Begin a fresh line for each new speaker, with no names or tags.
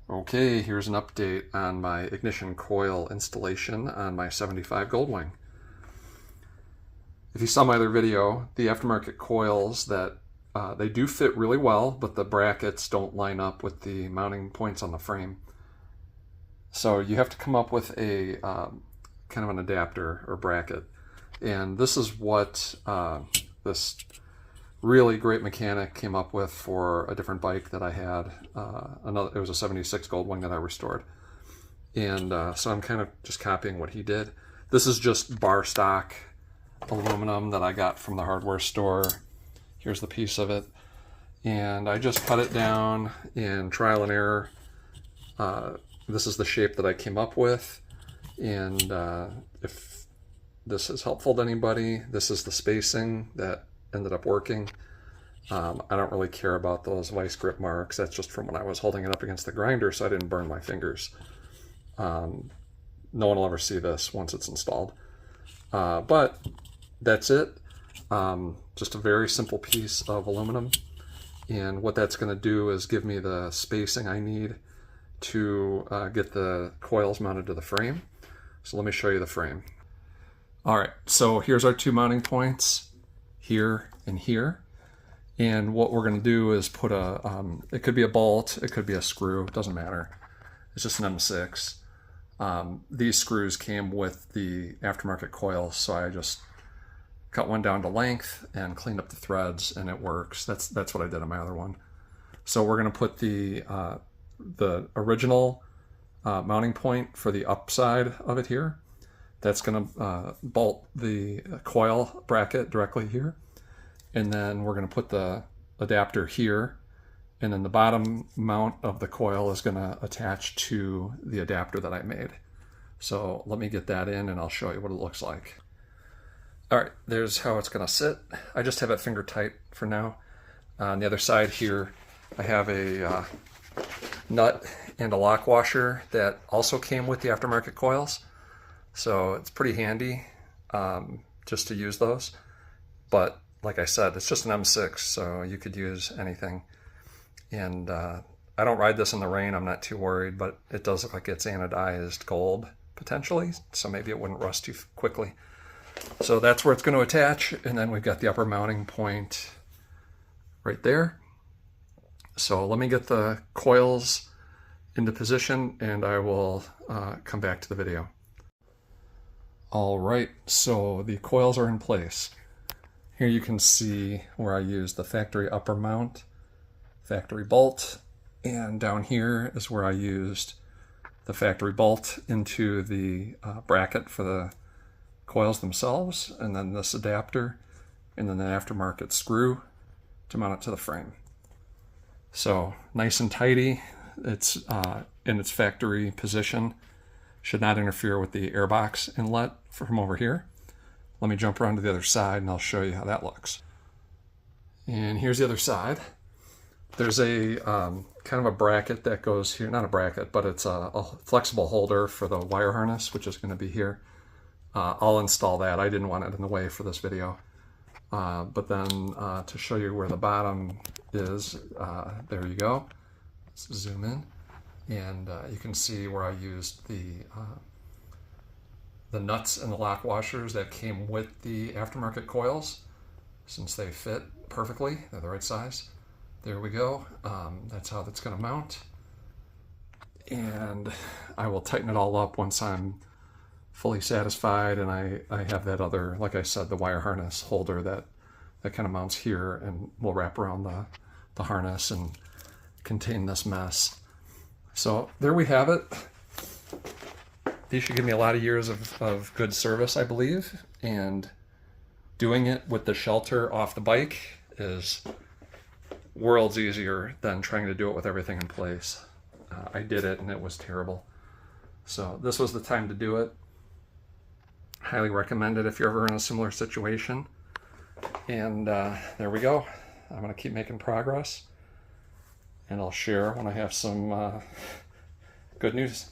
Okay, here's an update on my ignition coil installation on my 75 Goldwing. If you saw my other video, the aftermarket coils that they do fit really well, but the brackets don't line up with the mounting points on the frame. So you have to come up with a kind of an adapter or bracket. And this is what this really great mechanic came up with for a different bike that I had. It was a 76 Goldwing that I restored. And so I'm kind of just copying what he did. This is just bar stock aluminum that I got from the hardware store. Here's the piece of it. And I just cut it down in trial and error. This is the shape that I came up with. And if this is helpful to anybody, this is the spacing that ended up working. I don't really care about those vice grip marks. That's just from when I was holding it up against the grinder so I didn't burn my fingers. No one will ever see this once it's installed. But that's it. Just a very simple piece of aluminum. And what that's going to do is give me the spacing I need to get the coils mounted to the frame. So let me show you the frame. All right, so here's our two mounting points, here and here. And what we're going to do is put a, it could be a bolt, it could be a screw, it doesn't matter. It's just an M6. These screws came with the aftermarket coils, so I just cut one down to length and cleaned up the threads, and it works. That's what I did on my other one. So we're going to put the original mounting point for the upside of it here. That's going to bolt the coil bracket directly here. And then we're going to put the adapter here. And then the bottom mount of the coil is going to attach to the adapter that I made. So let me get that in and I'll show you what it looks like. All right, there's how it's going to sit. I just have it finger tight for now. On the other side here, I have a nut and a lock washer that also came with the aftermarket coils. So it's pretty handy just to use those. But like I said, it's just an M6, so you could use anything. And I don't ride this in the rain, I'm not too worried, but it does look like it's anodized gold, potentially, so maybe it wouldn't rust too quickly. So that's where it's going to attach, and then we've got the upper mounting point right there. So let me get the coils into position, and I will come back to the video. All right, so the coils are in place. Here you can see where I used the factory upper mount, factory bolt, and down here is where I used the factory bolt into the bracket for the coils themselves, and then this adapter, and then the aftermarket screw to mount it to the frame. So nice and tidy. It's in its factory position. Should not interfere with the airbox inlet from over here. Let me jump around to the other side and I'll show you how that looks. And here's the other side. There's a kind of a bracket that goes here, not a bracket, but it's a flexible holder for the wire harness, which is going to be here. I'll install that. I didn't want it in the way for this video. But then to show you where the bottom is, there you go. Let's zoom in. And you can see where I used the nuts and the lock washers that came with the aftermarket coils, since they fit perfectly. They're the right size. There we go. That's how that's going to mount. And I will tighten it all up once I'm fully satisfied, and I have that other, like I said, the wire harness holder that kind of mounts here and will wrap around the harness and contain this mess. So there we have it. These should give me a lot of years of good service, I believe, and doing it with the shelter off the bike is worlds easier than trying to do it with everything in place. I did it and it was terrible. So this was the time to do it. Highly recommend it if you're ever in a similar situation. And there we go. I'm going to keep making progress, and I'll share when I have some good news.